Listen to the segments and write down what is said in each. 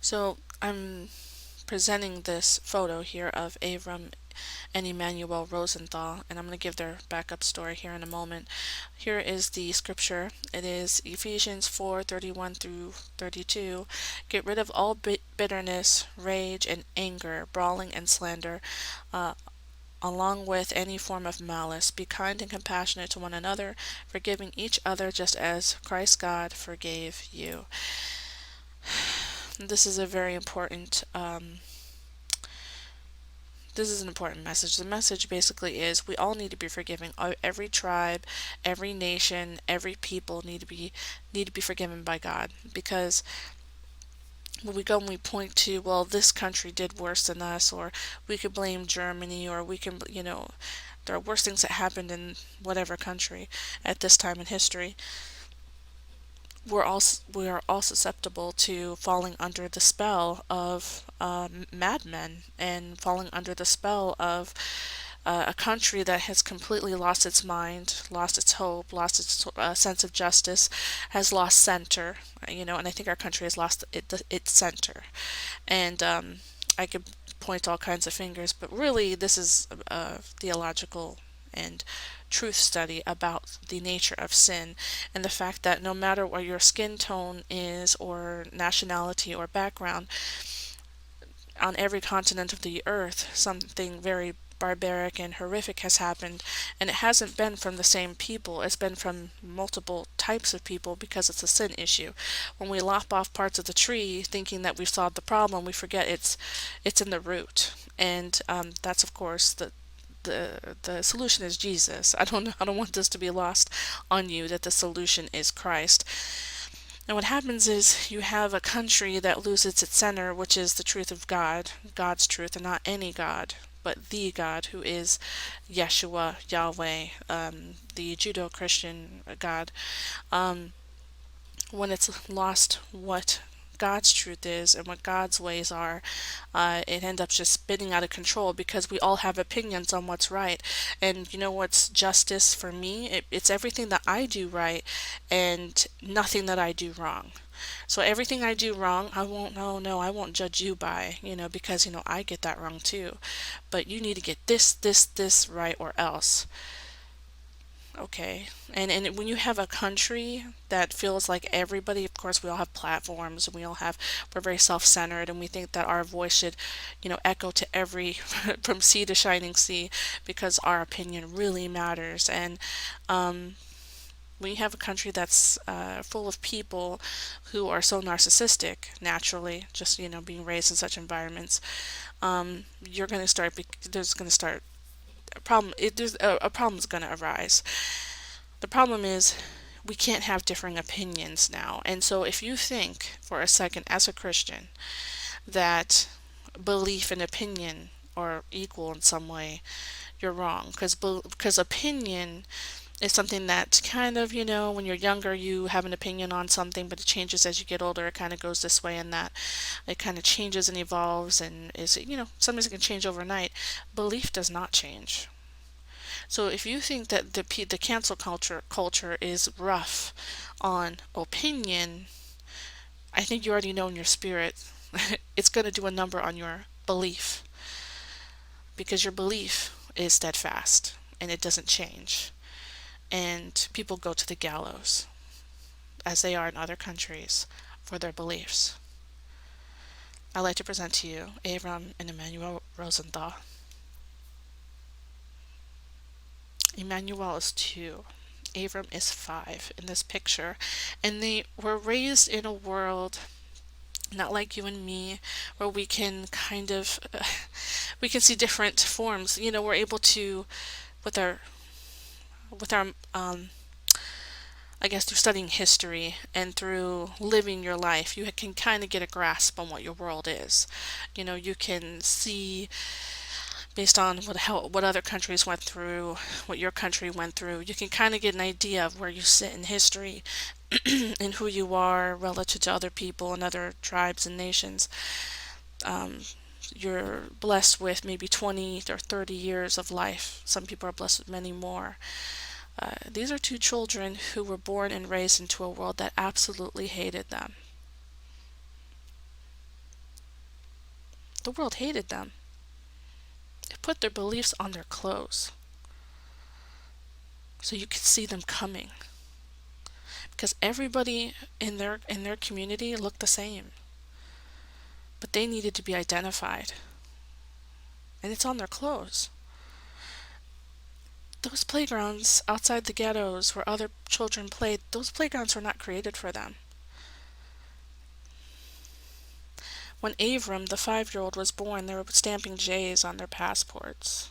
So I'm presenting this photo here of Avram and Emmanuel Rosenthal, and I'm going to give their backup story here in a moment. Here is the scripture. It is Ephesians 4:31 through 32. Get rid of all bitterness, rage, and anger, brawling and slander, uh, along with any form of malice. Be kind and compassionate to one another, forgiving each other just as Christ God forgave you. This is a very important this is an important message. The message basically is we all need to be forgiving. Every tribe, every nation, every people need to be forgiven by God, because when we go and we point to, well, this country did worse than us, or we could blame Germany, or we can, there are worse things that happened in whatever country at this time in history. We are all susceptible to falling under the spell of madmen, and falling under the spell of a country that has completely lost its mind, lost its hope, lost its sense of justice, has lost center. And I think our country has lost its center. And I could point to all kinds of fingers, but really this is a theological and truth study about the nature of sin, and the fact that no matter what your skin tone is, or nationality, or background, on every continent of the earth something very barbaric and horrific has happened, and it hasn't been from the same people. It's been from multiple types of people, because it's a sin issue. When we lop off parts of the tree thinking that we've solved the problem, we forget it's in the root. And that's, of course, the solution is Jesus. I don't want this to be lost on you, that the solution is Christ. And what happens is you have a country that loses its center, which is the truth of God, God's truth, and not any God, but the God, who is Yeshua, Yahweh, the Judeo-Christian God. Um, when it's lost what God's truth is and what God's ways are, it ends up just spinning out of control, because we all have opinions on what's right. And you know what's justice for me? It's everything that I do right and nothing that I do wrong. So everything I do wrong, I won't, no, I won't judge you by, because, I get that wrong too. But you need to get this right, or else. Okay. And when you have a country that feels like everybody, of course, we all have platforms, and we're very self-centered, and we think that our voice should, echo to every, from sea to shining sea, because our opinion really matters. And when you have a country that's full of people who are so narcissistic, naturally, just, being raised in such environments, you're going to start, there's going to start a problem. There's a problem is going to arise. The problem is we can't have differing opinions now. And so if you think for a second as a Christian that belief and opinion are equal in some way, you're wrong. Because opinion is something that kind of, when you're younger, you have an opinion on something, but it changes as you get older. It kind of goes this way and that. It kind of changes and evolves, and sometimes it can change overnight. Belief does not change. So if you think that the cancel culture is rough on opinion, I think you already know in your spirit it's going to do a number on your belief, because your belief is steadfast and it doesn't change. And people go to the gallows, as they are in other countries, for their beliefs. I'd like to present to you Avram and Emmanuel Rosenthal. Emmanuel is 2. Abram is 5 in this picture. And they were raised in a world not like you and me, where we can kind of, we can see different forms. We're able to, with our I guess through studying history and through living your life, you can kind of get a grasp on what your world is. You can see, based on what other countries went through, what your country went through, you can kind of get an idea of where you sit in history and who you are relative to other people and other tribes and nations. Um, you're blessed with maybe 20 or 30 years of life. Some people are blessed with many more. These are 2 children who were born and raised into a world that absolutely hated them. The world hated them. It put their beliefs on their clothes. So you could see them coming. Because everybody in their community looked the same. But they needed to be identified. And it's on their clothes. Those playgrounds outside the ghettos where other children played, those playgrounds were not created for them. When Avram, the 5-year-old, was born, they were stamping J's on their passports.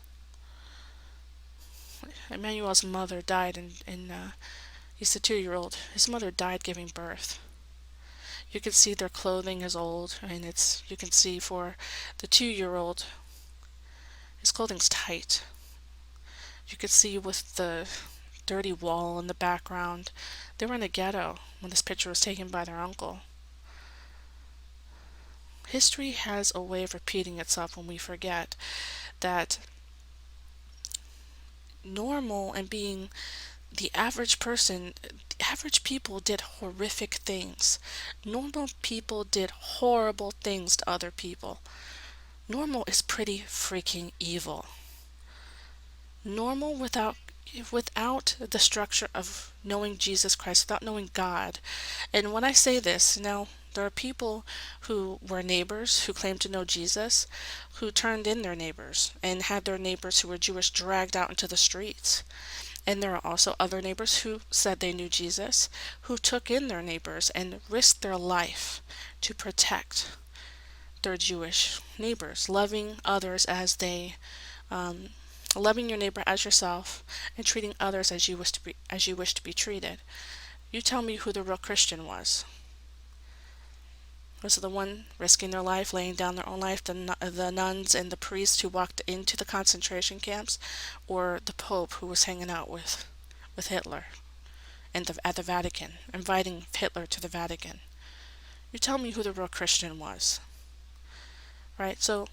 Emmanuel's mother died he's the 2-year-old. His mother died giving birth. You can see their clothing is old, and you can see for the 2-year-old, his clothing's tight. You could see with the dirty wall in the background, they were in a ghetto when this picture was taken by their uncle. History has a way of repeating itself when we forget that normal and being the average person, the average people did horrific things. Normal people did horrible things to other people. Normal is pretty freaking evil. Normal without the structure of knowing Jesus Christ, without knowing God. And when I say this, now there are people who were neighbors who claimed to know Jesus, who turned in their neighbors and had their neighbors who were Jewish dragged out into the streets. And there are also other neighbors who said they knew Jesus, who took in their neighbors and risked their life to protect their Jewish neighbors, loving others as loving your neighbor as yourself, and treating others as you wish to be treated. You tell me who the real Christian was. Was it the one risking their life, laying down their own life, the nuns and the priests who walked into the concentration camps, or the Pope who was hanging out with Hitler at the Vatican, inviting Hitler to the Vatican? You tell me who the real Christian was. Right? So,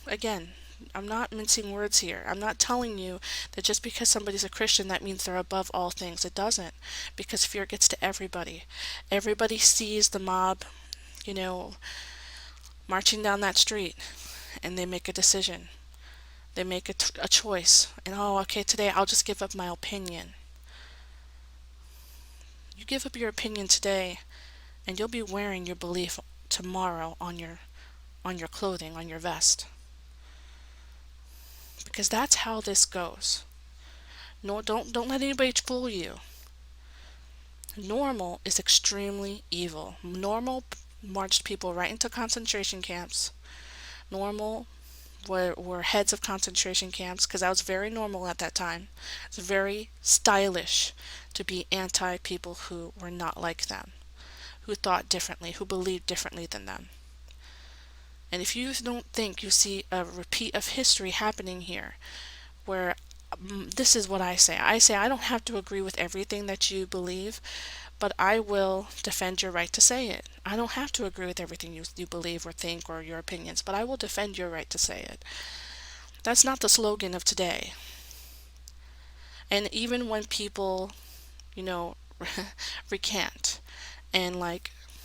again, I'm not mincing words here. I'm not telling you that just because somebody's a Christian, that means they're above all things. It doesn't. Because fear gets to everybody. Everybody sees the mob, marching down that street, and they make a decision. They make a choice. And, okay, today I'll just give up my opinion. You give up your opinion today, and you'll be wearing your belief tomorrow on your clothing, on your vest. Because that's how this goes. No, don't let anybody fool you. Normal is extremely evil. Normal marched people right into concentration camps. Normal were heads of concentration camps, because that was very normal at that time. It's very stylish to be anti-people who were not like them, who thought differently, who believed differently than them. And if you don't think you see a repeat of history happening here, where this is what I say. I say I don't have to agree with everything that you believe, but I will defend your right to say it. I don't have to agree with everything you believe or think or your opinions, but I will defend your right to say it. That's not the slogan of today. And even when people, recant and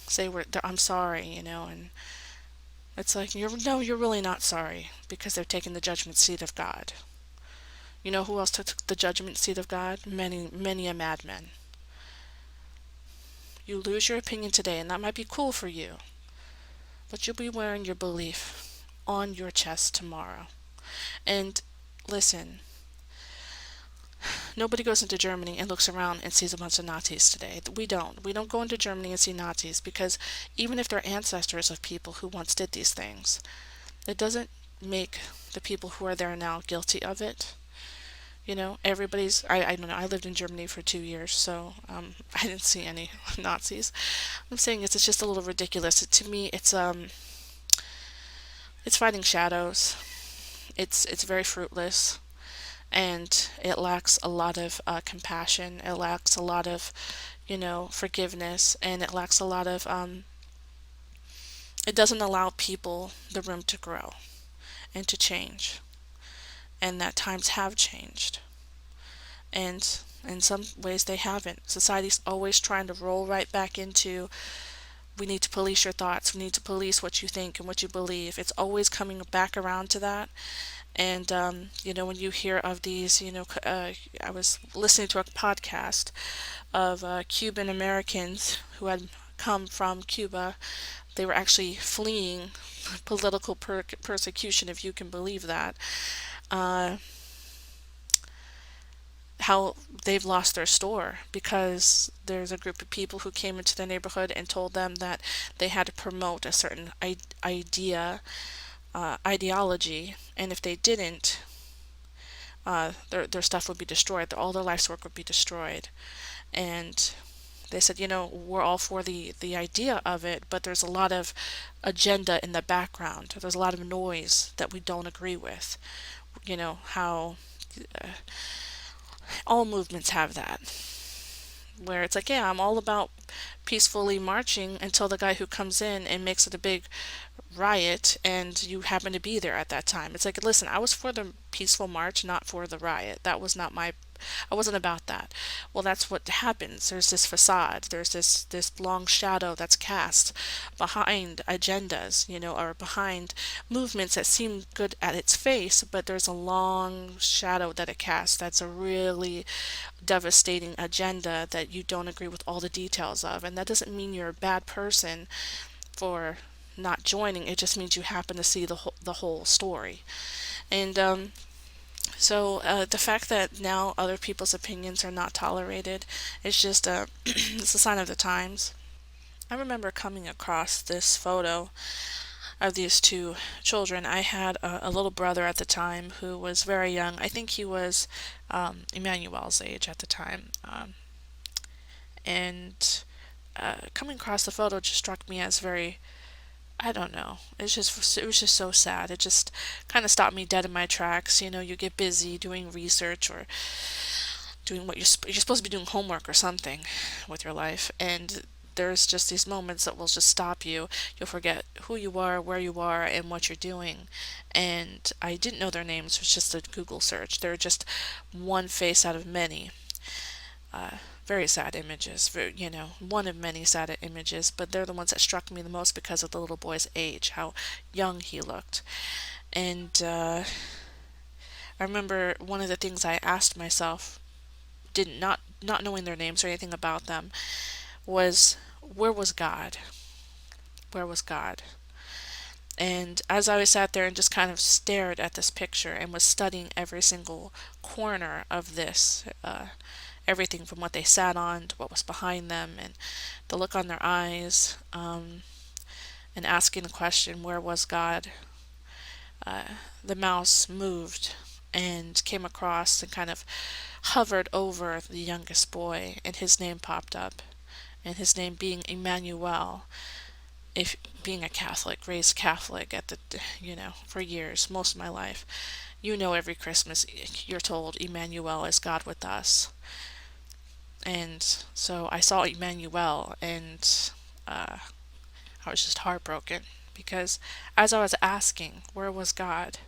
say I'm sorry, and it's like, you're really not sorry, because they're taking the judgment seat of God. You know who else took the judgment seat of God? Many, many a madman. You lose your opinion today, and that might be cool for you, but you'll be wearing your belief on your chest tomorrow. And listen, nobody goes into Germany and looks around and sees a bunch of Nazis today. We don't. We don't go into Germany and see Nazis, because even if they're ancestors of people who once did these things, it doesn't make the people who are there now guilty of it. Everybody's, I don't know, I lived in Germany for 2 years, so I didn't see any Nazis. I'm saying it's just a little ridiculous. To me, it's fighting shadows. It's very fruitless. And it lacks a lot of compassion. It lacks a lot of, forgiveness, and it lacks a lot of, it doesn't allow people the room to grow and to change. And that times have changed. And in some ways they haven't. Society's always trying to roll right back into we need to police your thoughts. We need to police what you think and what you believe. It's always coming back around to that. And, when you hear of these, I was listening to a podcast of Cuban Americans who had come from Cuba. They were actually fleeing political persecution, if you can believe that. Uh, how they've lost their store because there's a group of people who came into the neighborhood and told them that they had to promote a certain ideology, and if they didn't, their stuff would be destroyed. All their life's work would be destroyed. And they said, we're all for the idea of it, but there's a lot of agenda in the background. There's a lot of noise that we don't agree with. How all movements have that, where it's like, yeah, I'm all about peacefully marching until the guy who comes in and makes it a big riot and you happen to be there at that time. It's like, listen, I was for the peaceful march, not for the riot. That was not my I wasn't about that. Well, that's what happens. There's this facade. There's this long shadow that's cast behind agendas, or behind movements that seem good at its face, but there's a long shadow that it casts. That's a really devastating agenda that you don't agree with all the details of. And that doesn't mean you're a bad person for not joining. It just means you happen to see the whole story. And the fact that now other people's opinions are not tolerated is just it's a sign of the times. I remember coming across this photo of these two children. I had a little brother at the time who was very young. I think he was Emmanuel's age at the time. And coming across the photo just struck me as very, I don't know. It was just so sad. It just kind of stopped me dead in my tracks. You get busy doing research or doing what you're supposed to be doing homework or something with your life, and there's just these moments that will just stop you. You'll forget who you are, where you are, and what you're doing. And I didn't know their names. It was just a Google search. They're just one face out of many. Very sad images, one of many sad images, but they're the ones that struck me the most because of the little boy's age, how young he looked. And I remember one of the things I asked myself, did not knowing their names or anything about them, was where was God? Where was God? And as I sat there and just kind of stared at this picture and was studying every single corner of this, everything from what they sat on to what was behind them and the look on their eyes, and asking the question, where was God? The mouse moved and came across and kind of hovered over the youngest boy, and his name popped up. And his name being Emmanuel, if being a Catholic, raised Catholic for years, most of my life, every Christmas you're told Emmanuel is God with us. And so I saw Emmanuel, and I was just heartbroken because as I was asking, where was God?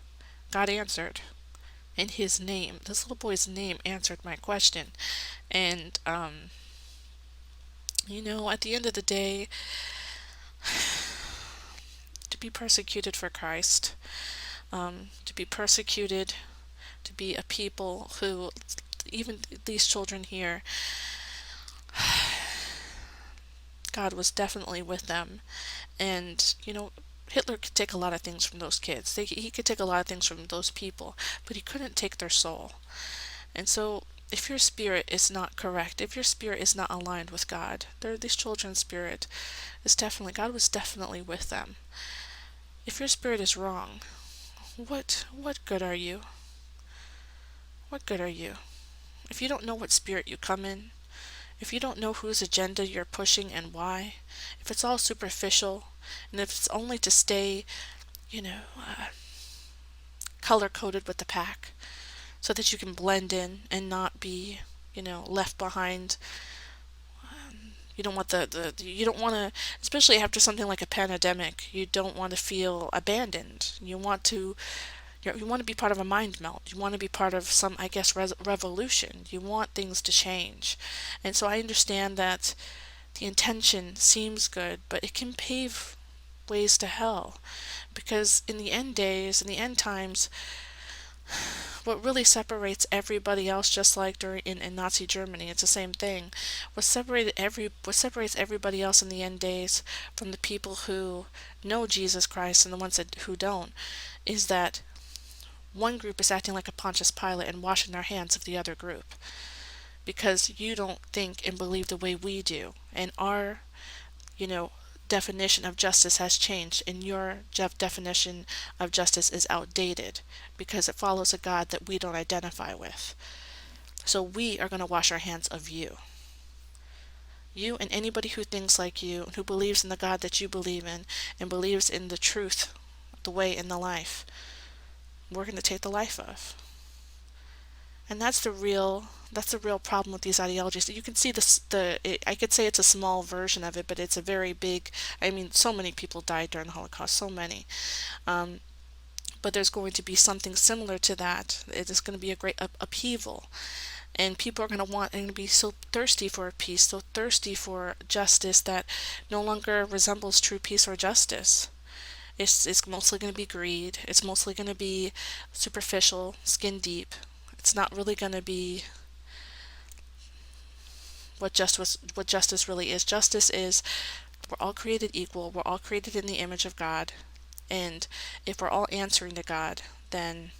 God answered. In his name, this little boy's name answered my question. And, at the end of the day, to be persecuted for Christ, to be persecuted, to be a people who, even these children here, God was definitely with them. And, Hitler could take a lot of things from those kids. He could take a lot of things from those people, but he couldn't take their soul. And so, if your spirit is not correct, if your spirit is not aligned with God, these children's spirit is God was definitely with them. If your spirit is wrong, what good are you? What good are you? If you don't know what spirit you come in, if you don't know whose agenda you're pushing and why, if it's all superficial, and if it's only to stay, color-coded with the pack, so that you can blend in and not be, left behind. You don't want you don't want to, especially after something like a pandemic, you don't want to feel abandoned. You want to be part of a mind melt. You want to be part of some, I guess, revolution. You want things to change. And so I understand that the intention seems good, but it can pave ways to hell. Because in the end days, in the end times, what really separates everybody else, just like during in Nazi Germany, it's the same thing. What separates everybody else in the end days from the people who know Jesus Christ and the ones who don't, is that one group is acting like a Pontius Pilate and washing their hands of the other group because you don't think and believe the way we do, and our, you know, definition of justice has changed, and your definition of justice is outdated because it follows a God that we don't identify with. So we are going to wash our hands of you. You and anybody who thinks like you, and who believes in the God that you believe in, and believes in the truth, the way, and the life, we're going to take the life of. And that's the real problem with these ideologies. You can see I could say it's a small version of it, but it's a very big. I mean, so many people died during the Holocaust, so many. Um, but there's going to be something similar to that. It is going to be a great upheaval, and people are going to be so thirsty for peace, so thirsty for justice that no longer resembles true peace or justice. It's mostly going to be greed. It's mostly going to be superficial, skin deep. It's not really going to be what justice really is. Justice is, we're all created equal. We're all created in the image of God, and if we're all answering to God, then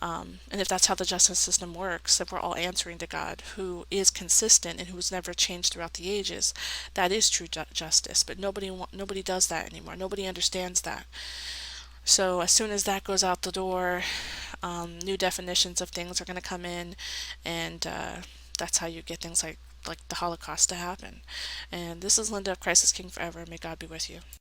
and if that's how the justice system works, if we're all answering to God, who is consistent and who's never changed throughout the ages, that is true justice. But nobody does that anymore. Nobody understands that. So as soon as that goes out the door, new definitions of things are going to come in, and that's how you get things like the Holocaust to happen. And this is Linda of Christ is King Forever. May God be with you.